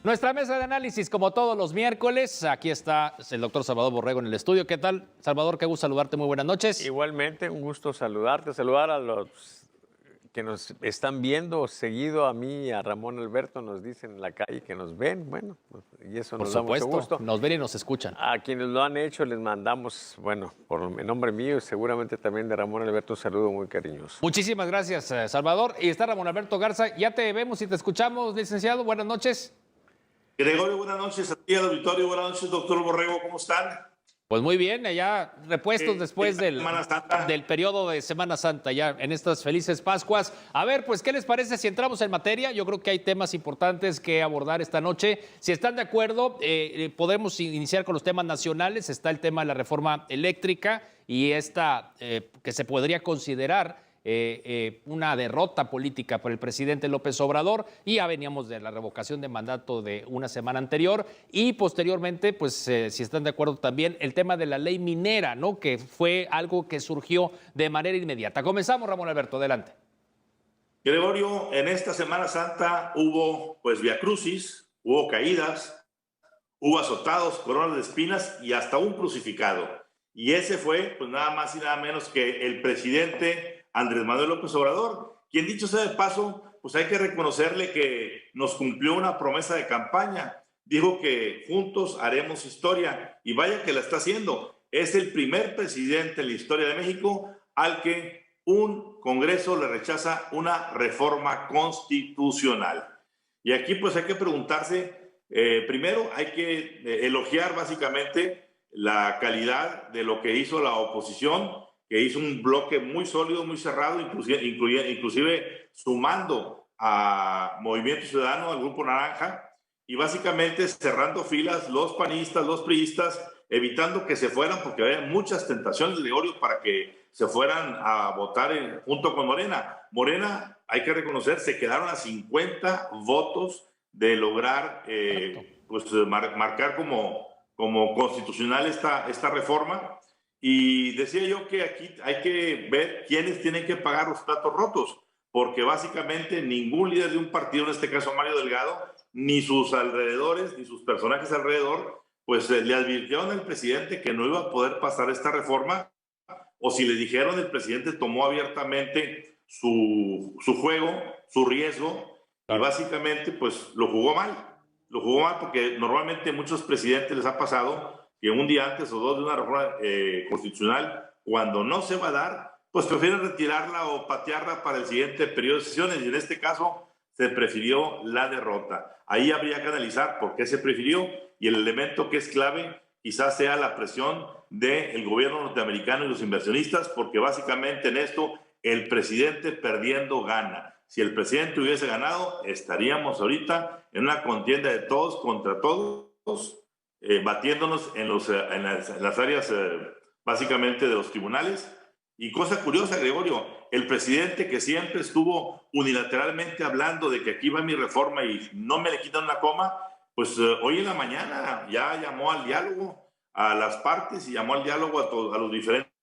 Nuestra mesa de análisis, como todos los miércoles, aquí está el doctor Salvador Borrego en el estudio. ¿Qué tal, Salvador? Qué gusto saludarte, muy buenas noches. Igualmente, un gusto saludarte, saludar a los que nos están viendo seguido, a mí y a Ramón Alberto, nos dicen en la calle que nos ven, bueno, y eso Por nos da mucho supuesto, gusto. nos ven y nos escuchan. A quienes lo han hecho les mandamos, bueno, en nombre mío y seguramente también de Ramón Alberto, un saludo muy cariñoso. Muchísimas gracias, Salvador. Y está Ramón Alberto Garza. Ya te vemos y te escuchamos, licenciado. Buenas noches. Gregorio, buenas noches a ti, al auditorio. Buenas noches, doctor Borrego, ¿cómo están? Pues muy bien, ya repuestos después del periodo de Semana Santa, ya en estas felices Pascuas. A ver, pues, ¿qué les parece si entramos en materia? Yo creo que hay temas importantes que abordar esta noche. Si están de acuerdo, podemos iniciar con los temas nacionales. Está el tema de la reforma eléctrica y esta que se podría considerar una derrota política por el presidente López Obrador, y ya veníamos de la revocación de mandato de una semana anterior, y posteriormente, pues si están de acuerdo también, el tema de la ley minera, ¿no? Que fue algo que surgió de manera inmediata. Comenzamos, Ramón Alberto, adelante. Gregorio, en esta Semana Santa hubo pues viacrucis, hubo caídas, hubo azotados, coronas de espinas y hasta un crucificado. Y ese fue pues nada más y nada menos que el presidente Andrés Manuel López Obrador, quien, dicho sea de paso, pues hay que reconocerle que nos cumplió una promesa de campaña. Dijo que juntos haremos historia, y vaya que la está haciendo. Es el primer presidente en la historia de México al que un Congreso le rechaza una reforma constitucional. Y aquí pues hay que preguntarse, primero hay que elogiar básicamente la calidad de lo que hizo la oposición, que hizo un bloque muy sólido, muy cerrado, inclusive sumando a Movimiento Ciudadano, al Grupo Naranja, y básicamente cerrando filas los panistas, los priistas, evitando que se fueran, porque había muchas tentaciones de Gregorio para que se fueran a votar junto con Morena. Morena, hay que reconocer, se quedaron a 50 votos de lograr marcar como constitucional esta reforma. Y decía yo que aquí hay que ver quiénes tienen que pagar los platos rotos, porque básicamente ningún líder de un partido, en este caso Mario Delgado, ni sus alrededores, ni sus personajes alrededor, pues le advirtieron al presidente que no iba a poder pasar esta reforma, o si le dijeron, el presidente tomó abiertamente su juego, su riesgo, y básicamente pues lo jugó mal porque normalmente a muchos presidentes les ha pasado que un día antes o dos de una reforma constitucional, cuando no se va a dar, pues prefieren retirarla o patearla para el siguiente periodo de sesiones, y en este caso se prefirió la derrota. Ahí habría que analizar por qué se prefirió, y el elemento que es clave quizás sea la presión del gobierno norteamericano y los inversionistas, porque básicamente en esto el presidente perdiendo gana. Si el presidente hubiese ganado, estaríamos ahorita en una contienda de todos contra todos, batiéndonos en las áreas básicamente de los tribunales. Y cosa curiosa, Gregorio, el presidente, que siempre estuvo unilateralmente hablando de que aquí va mi reforma y no me le quitan una coma, pues hoy en la mañana ya llamó al diálogo a las partes y llamó al diálogo a los diferentes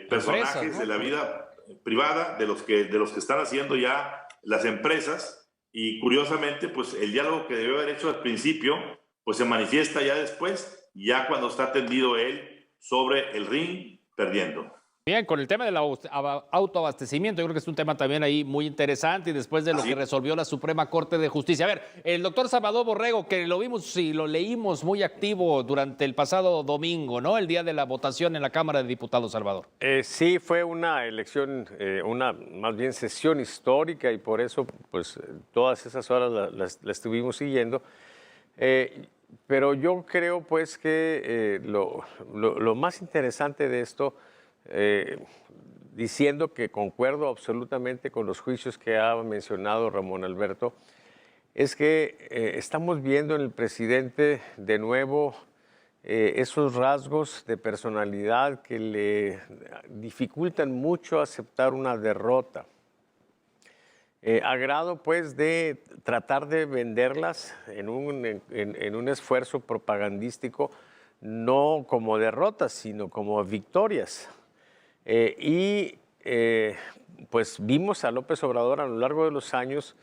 personajes, ¿no?, de la vida privada, de los que están haciendo ya las empresas. Y curiosamente, pues el diálogo que debió haber hecho al principio, pues se manifiesta ya después, ya cuando está tendido él sobre el ring, perdiendo. Bien, con el tema del autoabastecimiento, yo creo que es un tema también ahí muy interesante, y después de lo que resolvió la Suprema Corte de Justicia. A ver, el doctor Salvador Borrego, que lo vimos y lo leímos muy activo durante el pasado domingo, ¿no? El día de la votación en la Cámara de Diputados, Salvador. Sí, fue una elección, una más bien sesión histórica, y por eso pues todas esas horas la estuvimos siguiendo. Pero yo creo pues que lo más interesante de esto, diciendo que concuerdo absolutamente con los juicios que ha mencionado Ramón Alberto, es que estamos viendo en el presidente de nuevo esos rasgos de personalidad que le dificultan mucho aceptar una derrota. A grado pues de tratar de venderlas en un esfuerzo propagandístico, no como derrotas, sino como victorias. Pues vimos a López Obrador a lo largo de los años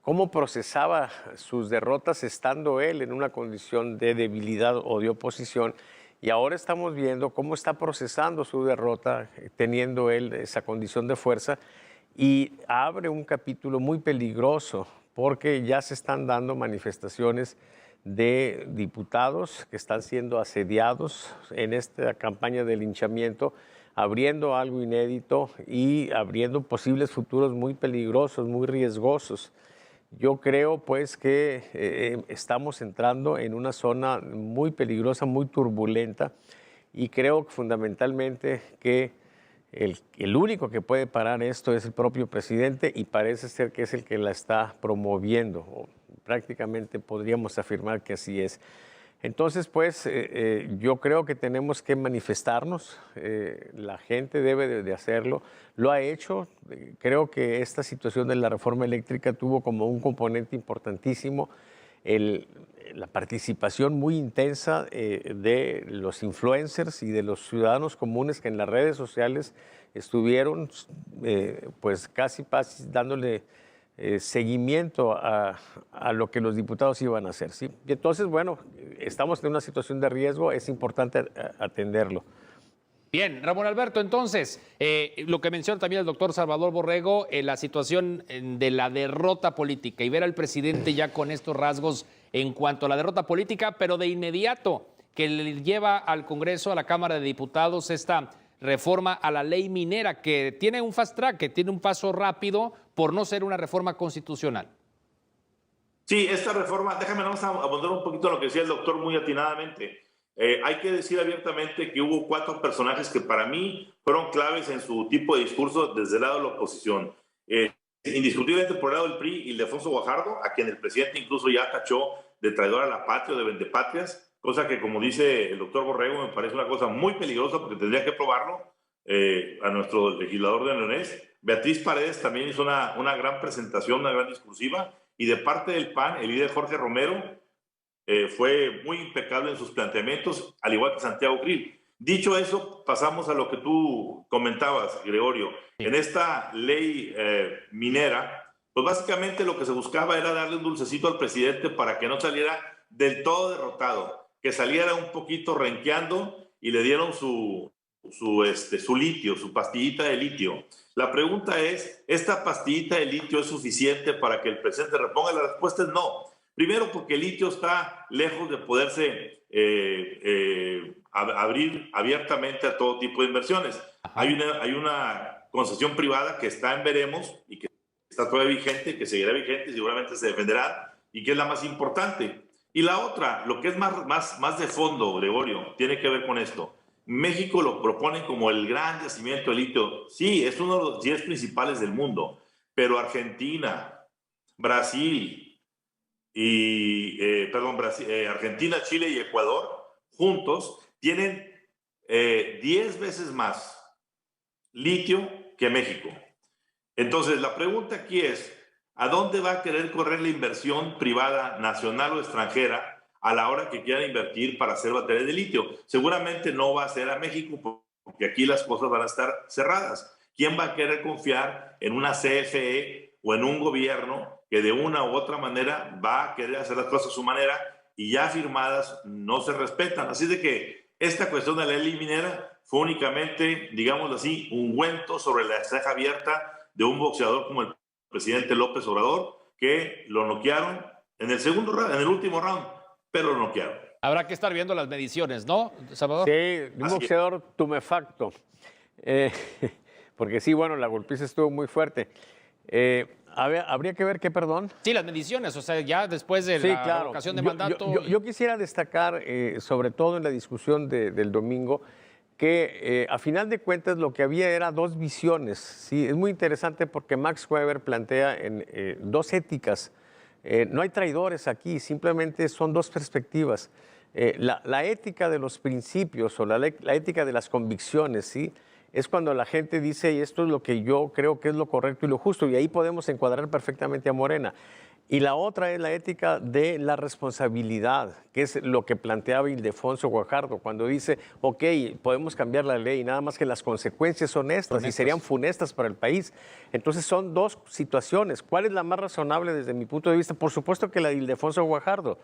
cómo procesaba sus derrotas estando él en una condición de debilidad o de oposición. Y ahora estamos viendo cómo está procesando su derrota, teniendo él esa condición de fuerza, y abre un capítulo muy peligroso, porque ya se están dando manifestaciones de diputados que están siendo asediados en esta campaña de linchamiento, abriendo algo inédito y abriendo posibles futuros muy peligrosos, muy riesgosos. Yo creo pues que estamos entrando en una zona muy peligrosa, muy turbulenta, y creo fundamentalmente que el único que puede parar esto es el propio presidente, y parece ser que es el que la está promoviendo, o prácticamente podríamos afirmar que así es. Entonces, pues, yo creo que tenemos que manifestarnos, la gente debe de hacerlo, lo ha hecho. Creo que esta situación de la reforma eléctrica tuvo como un componente importantísimo la participación muy intensa de los influencers y de los ciudadanos comunes que en las redes sociales estuvieron pues casi dándole seguimiento a lo que los diputados iban a hacer, ¿sí? Y entonces, bueno, estamos en una situación de riesgo, es importante atenderlo. Bien, Ramón Alberto, entonces, lo que menciona también el doctor Salvador Borrego, la situación de la derrota política y ver al presidente ya con estos rasgos en cuanto a la derrota política, pero de inmediato que le lleva al Congreso, a la Cámara de Diputados, esta reforma a la ley minera, que tiene un fast track, que tiene un paso rápido por no ser una reforma constitucional. Sí, esta reforma, déjame vamos a abundar un poquito en lo que decía el doctor muy atinadamente. Hay que decir abiertamente que hubo 4 personajes que para mí fueron claves en su tipo de discurso desde el lado de la oposición. Indiscutiblemente por el lado del PRI, Ildefonso Guajardo, a quien el presidente incluso ya tachó de traidor a la patria o de vendepatrias, cosa que, como dice el doctor Borrego, me parece una cosa muy peligrosa porque tendría que probarlo a nuestro legislador de Leonés. Beatriz Paredes también hizo una gran presentación, una gran discursiva, y de parte del PAN, el líder Jorge Romero fue muy impecable en sus planteamientos, al igual que Santiago Krill. Dicho eso, pasamos a lo que tú comentabas, Gregorio. En esta ley minera, pues básicamente lo que se buscaba era darle un dulcecito al presidente para que no saliera del todo derrotado, que saliera un poquito renqueando, y le dieron su litio, su pastillita de litio. La pregunta es, ¿esta pastillita de litio es suficiente para que el presidente reponga? La respuesta es no. Primero, porque el litio está lejos de poderse abrir abiertamente a todo tipo de inversiones. Hay una concesión privada que está en veremos y que está todavía vigente, que seguirá vigente y seguramente se defenderá, y que es la más importante. Y la otra, lo que es más de fondo, Gregorio, tiene que ver con esto. México lo propone como el gran yacimiento de litio. Sí, es uno de los 10 principales del mundo, pero Argentina, Brasil, Argentina, Chile y Ecuador juntos tienen 10 veces más litio que México. Entonces, la pregunta aquí es, ¿a dónde va a querer correr la inversión privada, nacional o extranjera, a la hora que quieran invertir para hacer baterías de litio? Seguramente no va a ser a México, porque aquí las cosas van a estar cerradas. ¿Quién va a querer confiar en una CFE o en un gobierno que de una u otra manera va a querer hacer las cosas a su manera y ya firmadas no se respetan? Así de que esta cuestión de la ley minera fue únicamente, digámoslo así, un ungüento sobre la ceja abierta de un boxeador como el presidente López Obrador, que lo noquearon en el segundo round, en el último round, pero lo noquearon. Habrá que estar viendo las mediciones, ¿no, Salvador? Sí, un boxeador tumefacto. Porque sí, bueno, la golpiza estuvo muy fuerte. Habría que ver qué, perdón. Sí, las mediciones, o sea, ya después de la revocación de mandato. Yo quisiera destacar, sobre todo en la discusión del domingo, que a final de cuentas lo que había era 2 visiones. Sí, es muy interesante porque Max Weber plantea en 2 éticas. No hay traidores aquí, simplemente son 2 perspectivas. La ética de los principios o la ética de las convicciones, ¿sí? Es cuando la gente dice, y esto es lo que yo creo que es lo correcto y lo justo, y ahí podemos encuadrar perfectamente a Morena. Y la otra es la ética de la responsabilidad, que es lo que planteaba Ildefonso Guajardo, cuando dice, ok, podemos cambiar la ley, nada más que las consecuencias son estas y serían funestas para el país. Entonces son dos situaciones. ¿Cuál es la más razonable desde mi punto de vista? Por supuesto que la de Ildefonso Guajardo,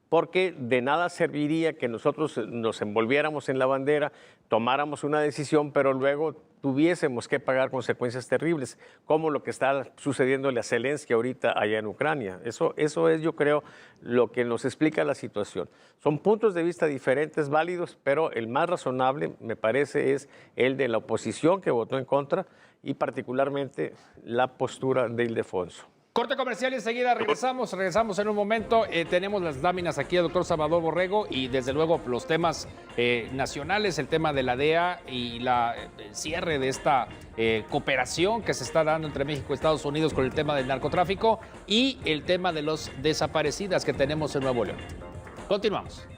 porque de nada serviría que nosotros nos envolviéramos en la bandera, tomáramos una decisión, pero luego tuviésemos que pagar consecuencias terribles, como lo que está sucediéndole a Zelensky ahorita allá en Ucrania. Eso es, yo creo, lo que nos explica la situación. Son puntos de vista diferentes, válidos, pero el más razonable, me parece, es el de la oposición que votó en contra y particularmente la postura de Ildefonso. Corte comercial y enseguida regresamos en un momento. Tenemos las láminas aquí del doctor Salvador Borrego y desde luego los temas nacionales, el tema de la DEA y el cierre de esta cooperación que se está dando entre México y Estados Unidos con el tema del narcotráfico y el tema de los desaparecidas que tenemos en Nuevo León. Continuamos.